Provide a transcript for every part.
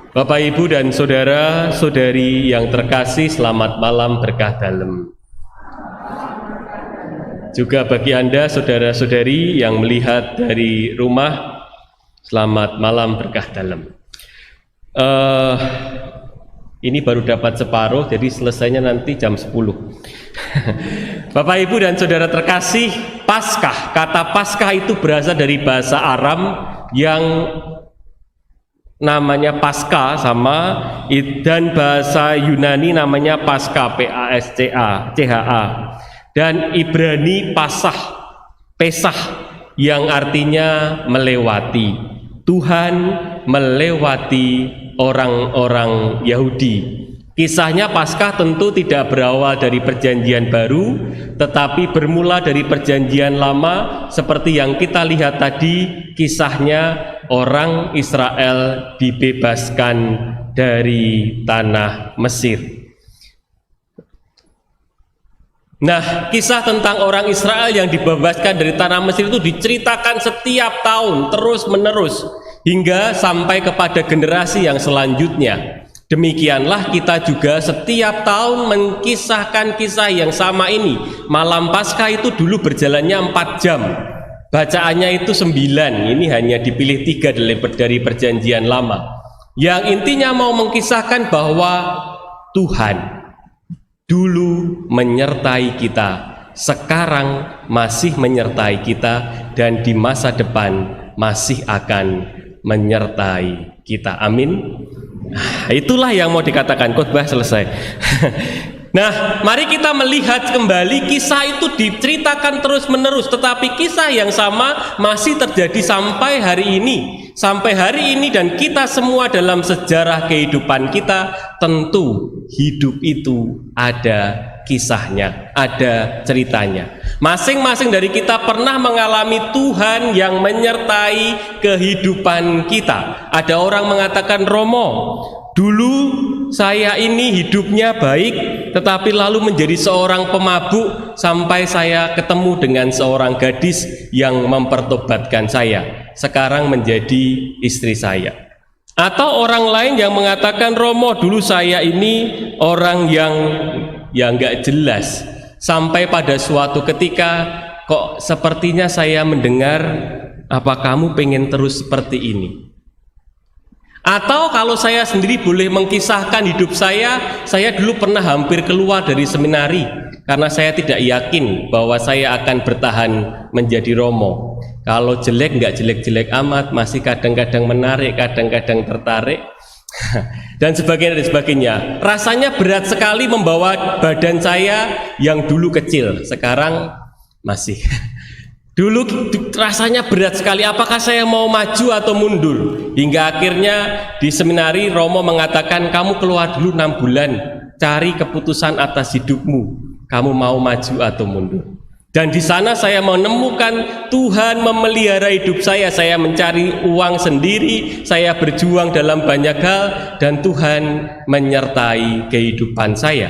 Bapak, Ibu, dan saudara-saudari yang terkasih, selamat malam berkah dalem. Juga bagi Anda saudara-saudari yang melihat dari rumah, selamat malam berkah dalem. Ini baru dapat separuh, jadi selesainya nanti jam 10. Bapak, Ibu, dan saudara terkasih, Paskah, kata Paskah itu berasal dari bahasa Aram yang namanya Pasca sama, dan bahasa Yunani namanya Pasca, P-A-S-C-A, dan Ibrani Pesah yang artinya melewati. Tuhan melewati orang-orang Yahudi. Kisahnya Paskah tentu tidak berawal dari perjanjian baru, tetapi bermula dari perjanjian lama, seperti yang kita lihat tadi. Kisahnya orang Israel dibebaskan dari tanah Mesir. Nah, kisah tentang orang Israel yang dibebaskan dari tanah Mesir itu diceritakan setiap tahun terus menerus hingga sampai kepada generasi yang selanjutnya. Demikianlah kita juga setiap tahun mengkisahkan kisah yang sama ini. Malam Paskah itu dulu berjalannya 4 jam, bacaannya itu 9. Ini hanya dipilih 3 dari perjanjian lama, yang intinya mau mengkisahkan bahwa Tuhan dulu menyertai kita, sekarang masih menyertai kita, dan di masa depan masih akan menyertai kita. Amin. Itulah yang mau dikatakan. Khotbah selesai. Nah, mari kita melihat kembali, kisah itu diceritakan terus menerus, tetapi kisah yang sama masih terjadi sampai hari ini. Sampai hari ini, dan kita semua dalam sejarah kehidupan kita, tentu hidup itu ada kisahnya, ada ceritanya. Masing-masing dari kita pernah mengalami Tuhan yang menyertai kehidupan kita. Ada orang mengatakan, Romo, dulu saya ini hidupnya baik, tetapi lalu menjadi seorang pemabuk sampai saya ketemu dengan seorang gadis yang mempertobatkan saya. Sekarang menjadi istri saya. Atau orang lain yang mengatakan, Romo, dulu saya ini orang yang nggak jelas, sampai pada suatu ketika kok sepertinya saya mendengar, apa kamu pengen terus seperti ini? Atau kalau saya sendiri boleh mengkisahkan hidup saya dulu pernah hampir keluar dari seminari karena saya tidak yakin bahwa saya akan bertahan menjadi Romo. Kalau jelek nggak jelek-jelek amat, masih kadang-kadang menarik, kadang-kadang tertarik, dan sebagainya. Rasanya berat sekali membawa badan saya yang dulu kecil, sekarang masih. Dulu rasanya berat sekali, apakah saya mau maju atau mundur? Hingga akhirnya di seminari Romo mengatakan, kamu keluar dulu 6 bulan, cari keputusan atas hidupmu, kamu mau maju atau mundur. Dan di sana saya menemukan Tuhan memelihara hidup saya mencari uang sendiri, saya berjuang dalam banyak hal, dan Tuhan menyertai kehidupan saya.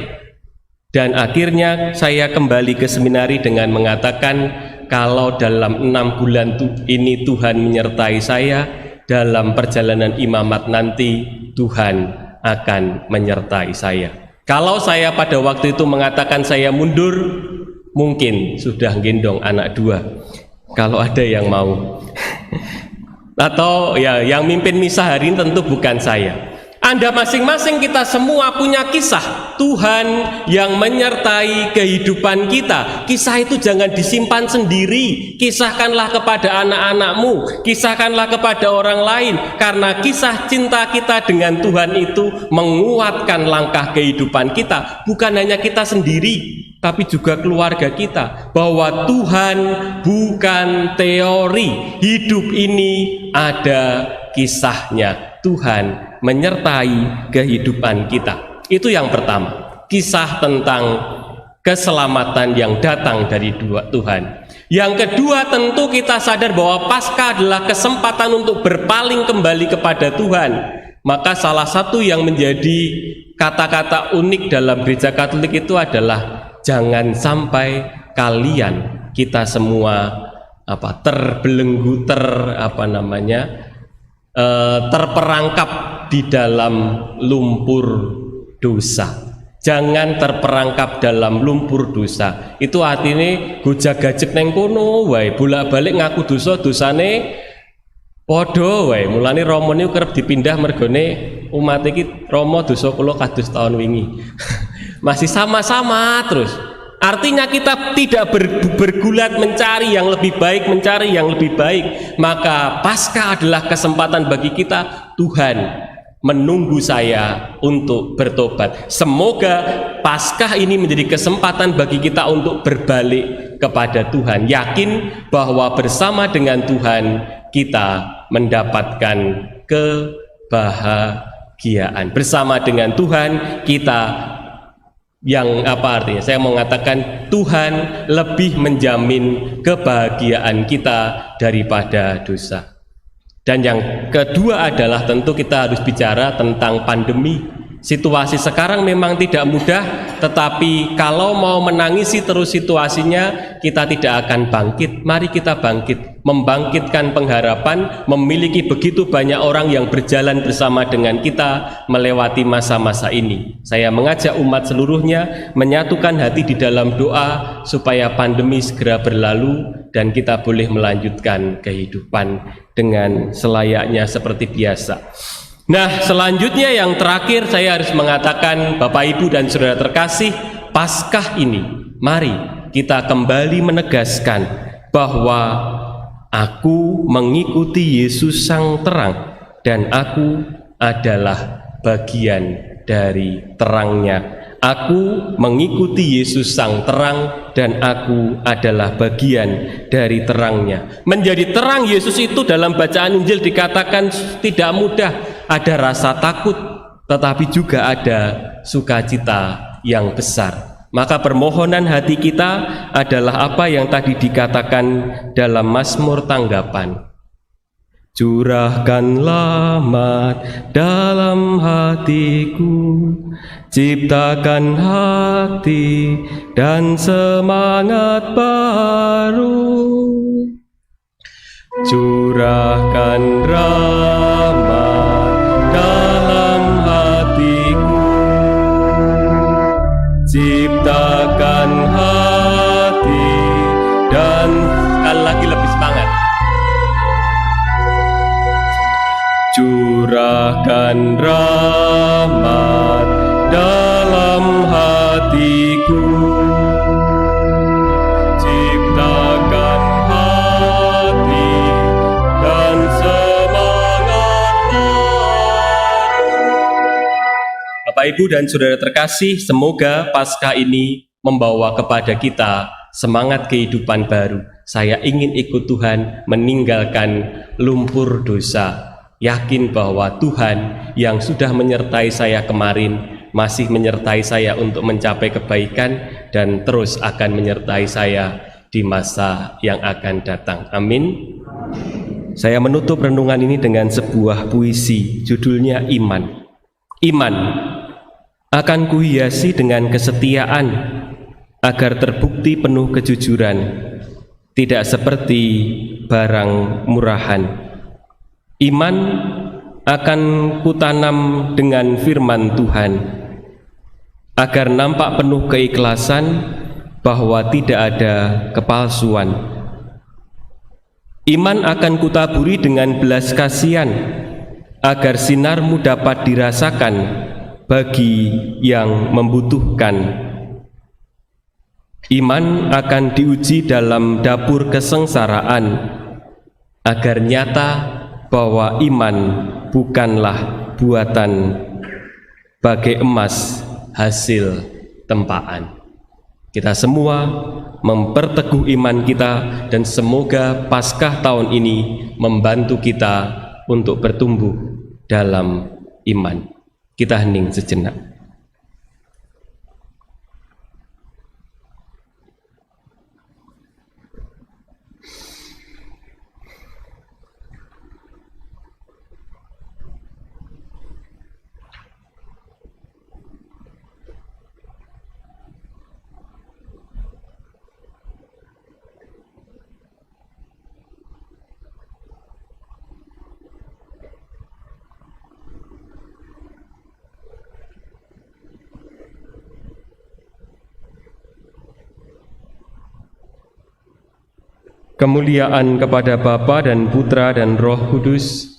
Dan akhirnya saya kembali ke seminari dengan mengatakan, kalau dalam 6 bulan ini Tuhan menyertai saya, dalam perjalanan imamat nanti Tuhan akan menyertai saya. Kalau saya pada waktu itu mengatakan saya mundur, mungkin sudah gendong anak 2 kalau ada yang mau. Atau ya, yang mimpin misa hari ini tentu bukan saya. Anda masing-masing, kita semua punya kisah Tuhan yang menyertai kehidupan kita. Kisah itu jangan disimpan sendiri, kisahkanlah kepada anak-anakmu, kisahkanlah kepada orang lain, karena kisah cinta kita dengan Tuhan itu menguatkan langkah kehidupan kita. Bukan hanya kita sendiri, tapi juga keluarga kita, bahwa Tuhan bukan teori. Hidup ini ada kisahnya. Tuhan menyertai kehidupan kita. Itu yang pertama, kisah tentang keselamatan yang datang dari Tuhan. Yang kedua, tentu kita sadar bahwa Paskah adalah kesempatan untuk berpaling kembali kepada Tuhan. Maka salah satu yang menjadi kata-kata unik dalam gereja Katolik itu adalah, jangan sampai kalian, kita semua terbelenggu, terperangkap di dalam lumpur dosa. Jangan terperangkap dalam lumpur dosa. Itu artinya gojag-gajeg neng kono wae, bolak-balik ngaku dosa, dosane padha wae. Mulane Rama niku kerep dipindah mergone umat iki Rama dosa kula kados taun wingi. Masih sama-sama terus. Artinya kita tidak bergulat mencari yang lebih baik, mencari yang lebih baik. Maka Paskah adalah kesempatan bagi kita. Tuhan menunggu saya untuk bertobat. Semoga Paskah ini menjadi kesempatan bagi kita untuk berbalik kepada Tuhan, yakin bahwa bersama dengan Tuhan kita mendapatkan kebahagiaan. Bersama dengan Tuhan kita, yang apa artinya? Saya mau mengatakan Tuhan lebih menjamin kebahagiaan kita daripada dosa. Dan yang kedua adalah tentu kita harus bicara tentang pandemi. Situasi sekarang memang tidak mudah, tetapi kalau mau menangisi terus situasinya, kita tidak akan bangkit. Mari kita bangkit, membangkitkan pengharapan, memiliki begitu banyak orang yang berjalan bersama dengan kita melewati masa-masa ini. Saya mengajak umat seluruhnya menyatukan hati di dalam doa supaya pandemi segera berlalu dan kita boleh melanjutkan kehidupan dengan selayaknya seperti biasa. Nah, selanjutnya yang terakhir saya harus mengatakan, Bapak Ibu dan Saudara terkasih, Paskah ini mari kita kembali menegaskan bahwa aku mengikuti Yesus Sang Terang dan aku adalah bagian dari terangnya. Aku mengikuti Yesus Sang Terang dan aku adalah bagian dari terangnya. Menjadi terang Yesus itu dalam bacaan Injil dikatakan tidak mudah. Ada rasa takut, tetapi juga ada sukacita yang besar. Maka permohonan hati kita adalah apa yang tadi dikatakan dalam Mazmur tanggapan. Curahkanlah mat dalam hatiku, ciptakan hati dan semangat baru. Curahkan rahmat dalam hatiku, ciptakan hati dan sekali lagi lebih semangat. Curahkan rahmat dalam hatiku, ciptakan hati dan semangat baru. Bapak Ibu dan Saudara terkasih, semoga Paskah ini membawa kepada kita semangat kehidupan baru. Saya ingin ikut Tuhan meninggalkan lumpur dosa. Yakin bahwa Tuhan yang sudah menyertai saya kemarin masih menyertai saya untuk mencapai kebaikan dan terus akan menyertai saya di masa yang akan datang. Amin. Saya menutup renungan ini dengan sebuah puisi, judulnya Iman. Iman akan kuhiasi dengan kesetiaan agar terbukti penuh kejujuran, tidak seperti barang murahan. Iman akan kutanam dengan firman Tuhan agar nampak penuh keikhlasan bahwa tidak ada kepalsuan. Iman akan kutaburi dengan belas kasihan agar sinarmu dapat dirasakan bagi yang membutuhkan. Iman akan diuji dalam dapur kesengsaraan agar nyata bahwa iman bukanlah buatan bagai emas hasil tempaan. Kita semua memperteguh iman kita dan semoga Paskah tahun ini membantu kita untuk bertumbuh dalam iman. Kita hening sejenak. Kemuliaan kepada Bapa dan Putra dan Roh Kudus,